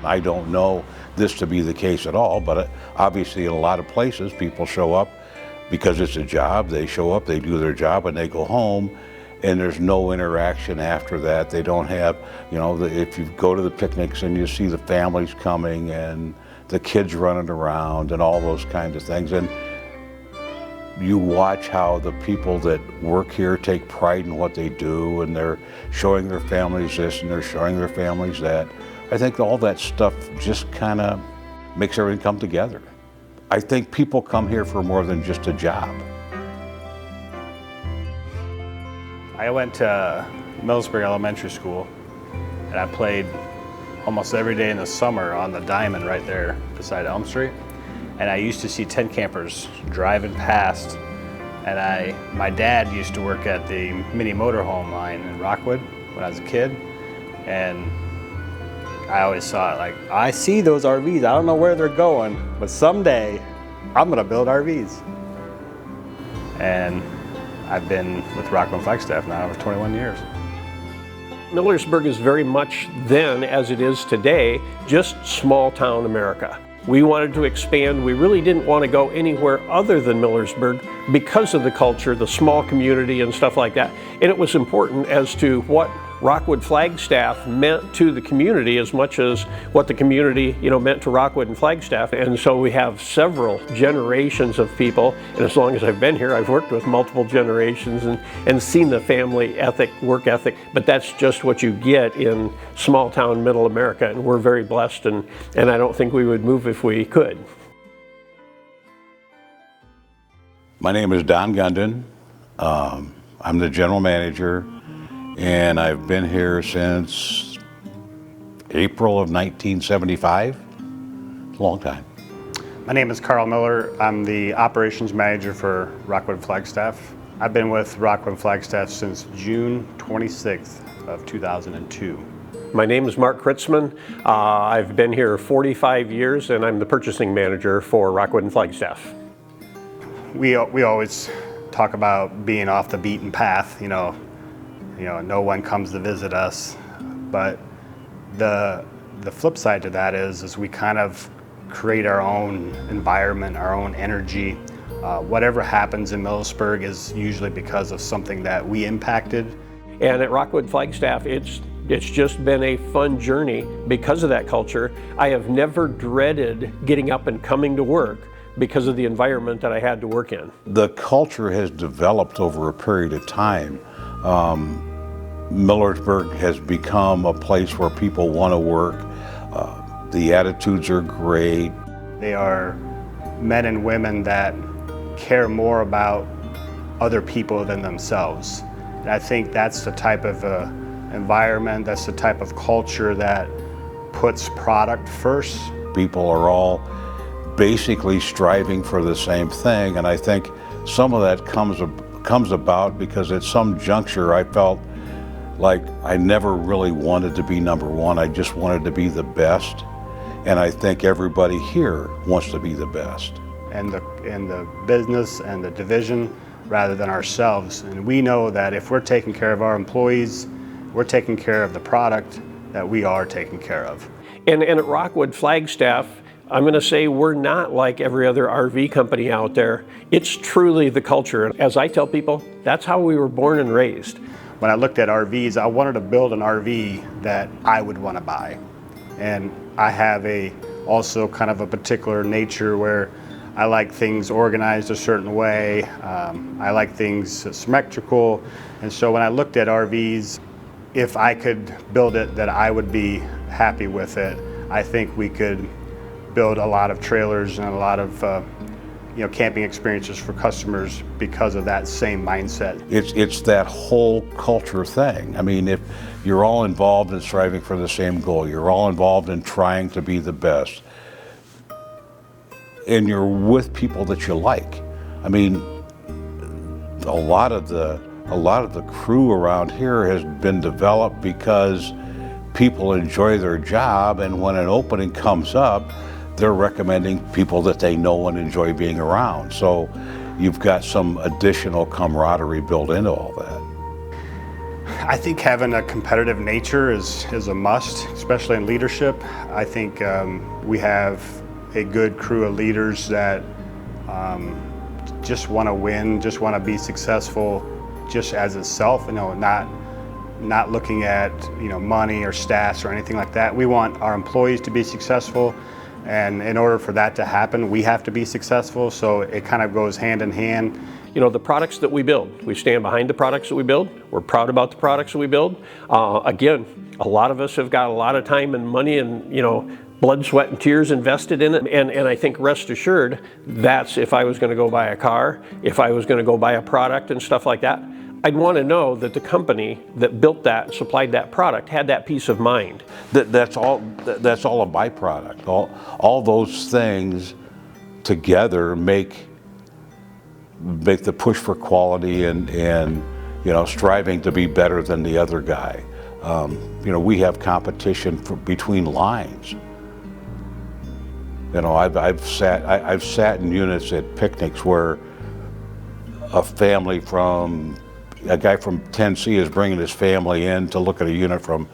I don't know this to be the case at all, but obviously in a lot of places people show up because it's a job. They show up, they do their job, and they go home, and there's no interaction after that. They don't have, if you go to the picnics and you see the families coming and the kids running around and all those kinds of things, and you watch how the people that work here take pride in what they do, and they're showing their families this and they're showing their families that. I think all that stuff just kind of makes everything come together. I think people come here for more than just a job. I went to Millersburg Elementary School, and I played almost every day in the summer on the diamond right there beside Elm Street. And I used to see tent campers driving past, and my dad used to work at the mini motorhome line in Rockwood when I was a kid, and I always saw it like, I see those RVs, I don't know where they're going, but someday I'm gonna build RVs. And I've been with Rockwood Flagstaff now for 21 years. Millersburg is very much then, as it is today, just small town America. We wanted to expand. We really didn't want to go anywhere other than Millersburg because of the culture, the small community and stuff like that. And it was important as to what Rockwood Flagstaff meant to the community as much as what the community, meant to Rockwood and Flagstaff. And so we have several generations of people, and as long as I've been here, I've worked with multiple generations and seen the family ethic, work ethic, but that's just what you get in small town middle America, and we're very blessed, and I don't think we would move if we could. My name is Don Gundon. I'm the general manager, and I've been here since April of 1975. It's a long time. My name is Carl Miller. I'm the operations manager for Rockwood Flagstaff. I've been with Rockwood Flagstaff since June 26th of 2002. My name is Mark Kritzman. I've been here 45 years, and I'm the purchasing manager for Rockwood and Flagstaff. We always talk about being off the beaten path, no one comes to visit us, but the flip side to that is we kind of create our own environment, our own energy. Whatever happens in Millersburg is usually because of something that we impacted. And at Rockwood Flagstaff, it's just been a fun journey because of that culture. I have never dreaded getting up and coming to work because of the environment that I had to work in. The culture has developed over a period of time. Millersburg has become a place where people want to work. The attitudes are great. They are men and women that care more about other people than themselves. And I think that's the type of environment, that's the type of culture that puts product first. People are all basically striving for the same thing, and I think some of that comes about because at some juncture I felt like I never really wanted to be number one. I just wanted to be the best, and I think everybody here wants to be the best. And the business and the division rather than ourselves. And we know that if we're taking care of our employees, we're taking care of the product that we are taking care of. And at Rockwood Flagstaff, I'm going to say we're not like every other RV company out there. It's truly the culture. As I tell people, that's how we were born and raised. When I looked at RVs, I wanted to build an RV that I would want to buy. And I have also kind of a particular nature where I like things organized a certain way. I like things symmetrical. And so when I looked at RVs, if I could build it that I would be happy with it, I think we could build a lot of trailers and a lot of camping experiences for customers because of that same mindset. It's that whole culture thing. I mean, if you're all involved in striving for the same goal, you're all involved in trying to be the best, and you're with people that you like. I mean, a lot of the crew around here has been developed because people enjoy their job, and when an opening comes up, they're recommending people that they know and enjoy being around. So you've got some additional camaraderie built into all that. I think having a competitive nature is a must, especially in leadership. I think we have a good crew of leaders that just want to win, just want to be successful, just as itself. You know, not looking at money or stats or anything like that. We want our employees to be successful, and in order for that to happen, we have to be successful. So it kind of goes hand in hand. You know, the products that we build, we stand behind the products that we build. We're proud about the products that we build. Again, a lot of us have got a lot of time and money and, blood, sweat, and tears invested in it. And I think, rest assured, that's if I was going to go buy a car, if I was going to go buy a product and stuff like that, I'd want to know that the company that built that, supplied that product, had that peace of mind. That's all a byproduct. All those things together make the push for quality and striving to be better than the other guy. We have competition between lines. I've sat in units at picnics where a guy from 10C is bringing his family in to look at a unit from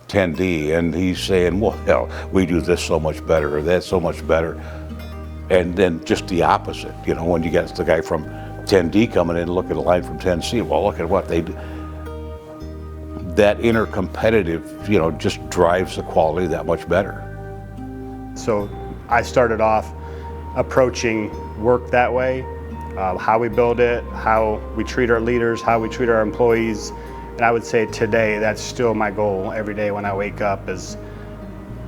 10D, and he's saying, well, we do this so much better, or that's so much better. And then just the opposite, when you get the guy from 10D coming in and look at a line from 10C, well, look at what they do. That inner competitive, just drives the quality that much better. So I started off approaching work that way, how we build it, how we treat our leaders, how we treat our employees. And I would say today, that's still my goal every day when I wake up is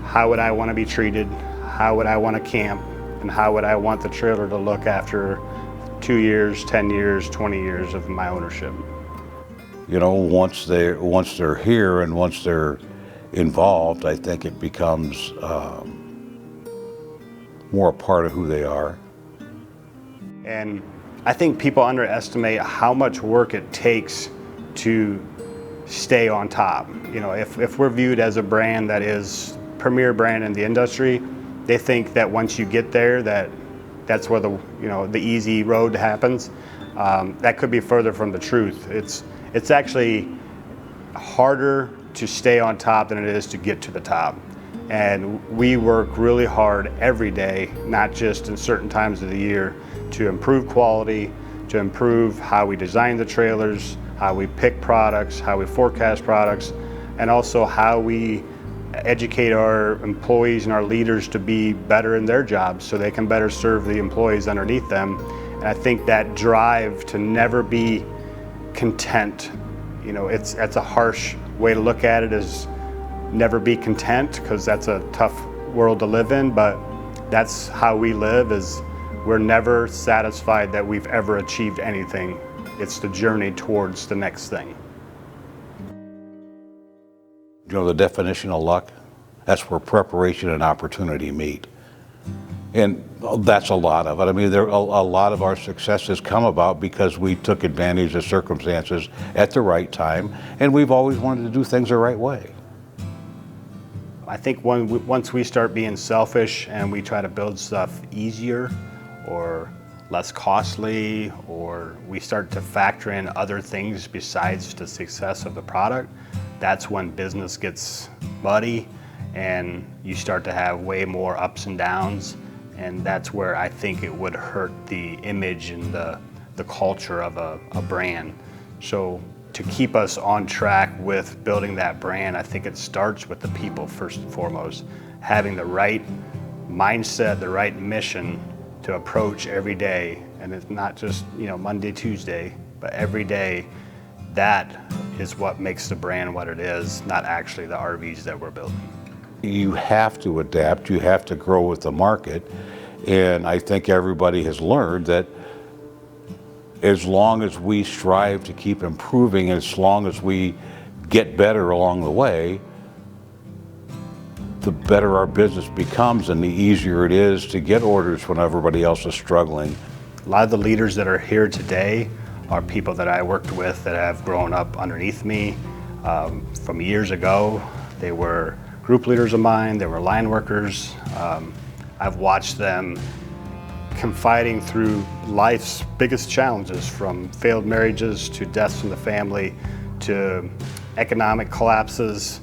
how would I want to be treated, how would I want to camp, and how would I want the trailer to look after 2 years, 10 years, 20 years of my ownership. Once they're here and once they're involved, I think it becomes more a part of who they are. And I think people underestimate how much work it takes to stay on top. If we're viewed as a brand that is premier brand in the industry, they think that once you get there, that's where the easy road happens. That could be further from the truth. It's actually harder to stay on top than it is to get to the top. And we work really hard every day, not just in certain times of the year, to improve quality, to improve how we design the trailers, how we pick products, how we forecast products, and also how we educate our employees and our leaders to be better in their jobs so they can better serve the employees underneath them. And I think that drive to never be content, that's a harsh way to look at it, is never be content, because that's a tough world to live in, but that's how we live, is we're never satisfied that we've ever achieved anything. It's the journey towards the next thing. The definition of luck, that's where preparation and opportunity meet. And that's a lot of it. I mean, a lot of our successes come about because we took advantage of circumstances at the right time, and we've always wanted to do things the right way. I think once we start being selfish and we try to build stuff easier or less costly, or we start to factor in other things besides the success of the product, that's when business gets muddy and you start to have way more ups and downs. And that's where I think it would hurt the image and the culture of a brand. So to keep us on track with building that brand, I think it starts with the people first and foremost. Having the right mindset, the right mission to approach every day. And it's not just Monday, Tuesday, but every day. That is what makes the brand what it is, not actually the RVs that we're building. You have to adapt, you have to grow with the market, and I think everybody has learned that as long as we strive to keep improving, as long as we get better along the way, the better our business becomes and the easier it is to get orders when everybody else is struggling. A lot of the leaders that are here today are people that I worked with that have grown up underneath me from years ago. They were group leaders of mine, they were line workers. I've watched them confiding through life's biggest challenges, from failed marriages to deaths in the family to economic collapses.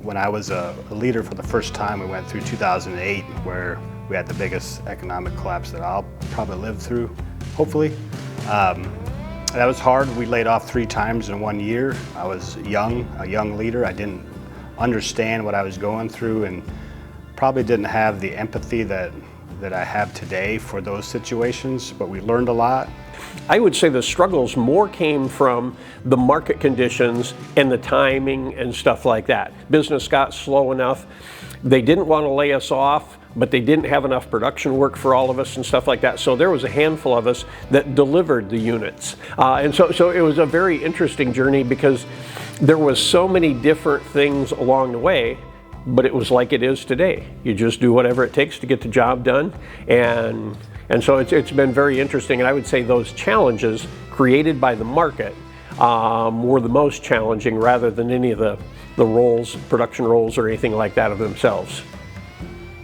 When I was a leader for the first time, we went through 2008, where we had the biggest economic collapse that I'll probably live through, hopefully. That was hard. We laid off 3 times in 1 year. I was a young leader. I didn't understand what I was going through, and probably didn't have the empathy that I have today for those situations, but we learned a lot. I would say the struggles more came from the market conditions and the timing and stuff like that. Business got slow enough. They didn't want to lay us off, but they didn't have enough production work for all of us and stuff like that. So there was a handful of us that delivered the units. And so it was a very interesting journey, because there was so many different things along the way, but it was like it is today. You just do whatever it takes to get the job done. And so it's been very interesting. And I would say those challenges created by the market were the most challenging, rather than any of the roles, production roles or anything like that of themselves.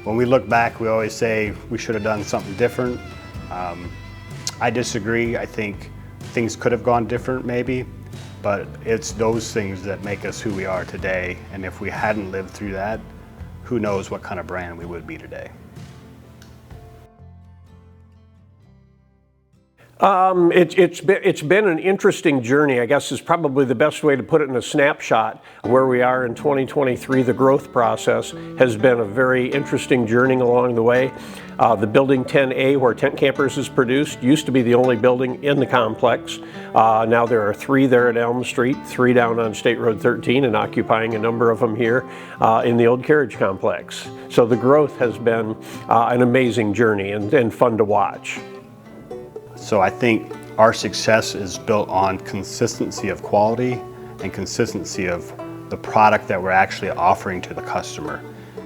When we look back, we always say we should have done something different. I disagree. I think things could have gone different maybe, but it's those things that make us who we are today. And if we hadn't lived through that, who knows what kind of brand we would be today. It's been an interesting journey, I guess is probably the best way to put it in a snapshot. Where we are in 2023, the growth process has been a very interesting journey along the way. The building 10A, where Tent Campers is produced, used to be the only building in the complex. Now there are 3 there at Elm Street, 3 down on State Road 13, and occupying a number of them here in the old carriage complex. So the growth has been an amazing journey and fun to watch. So I think our success is built on consistency of quality and consistency of the product that we're actually offering to the customer.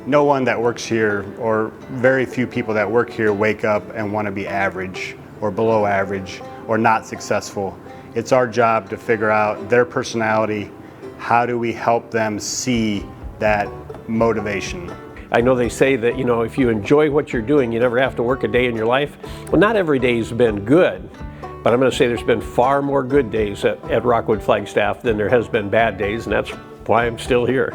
No one that works here, or very few people that work here, wake up and want to be average or below average or not successful. It's our job to figure out their personality. How do we help them see that motivation? I know they say that, if you enjoy what you're doing, you never have to work a day in your life. Well, not every day's been good, but I'm going to say there's been far more good days at Rockwood Flagstaff than there has been bad days, and that's why I'm still here.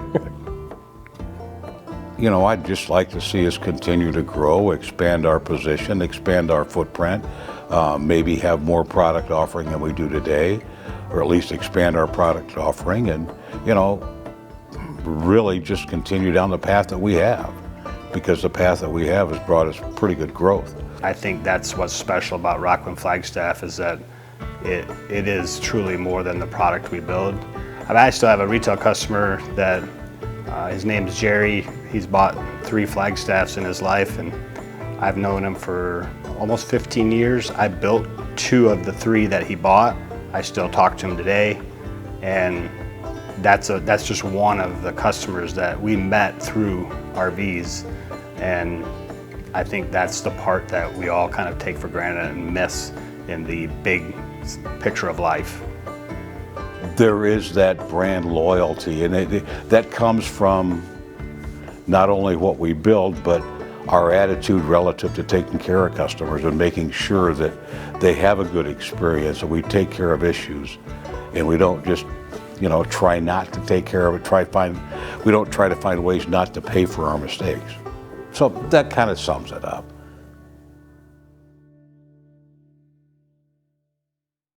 I'd just like to see us continue to grow, expand our position, expand our footprint, maybe have more product offering than we do today, or at least expand our product offering, and, really just continue down the path that we have, because the path that we have has brought us pretty good growth. I think that's what's special about Rockwood Flagstaff, is that it is truly more than the product we build. I still have a retail customer that his name is Jerry. He's bought 3 Flagstaffs in his life, and I've known him for almost 15 years. I built 2 of the 3 that he bought. I still talk to him today, and that's just one of the customers that we met through RVs, and I think that's the part that we all kind of take for granted and miss in the big picture of life. There is that brand loyalty, and that comes from not only what we build, but our attitude relative to taking care of customers and making sure that they have a good experience, and we take care of issues, and we don't just try not to take care of it. We don't try to find ways not to pay for our mistakes. So that kind of sums it up.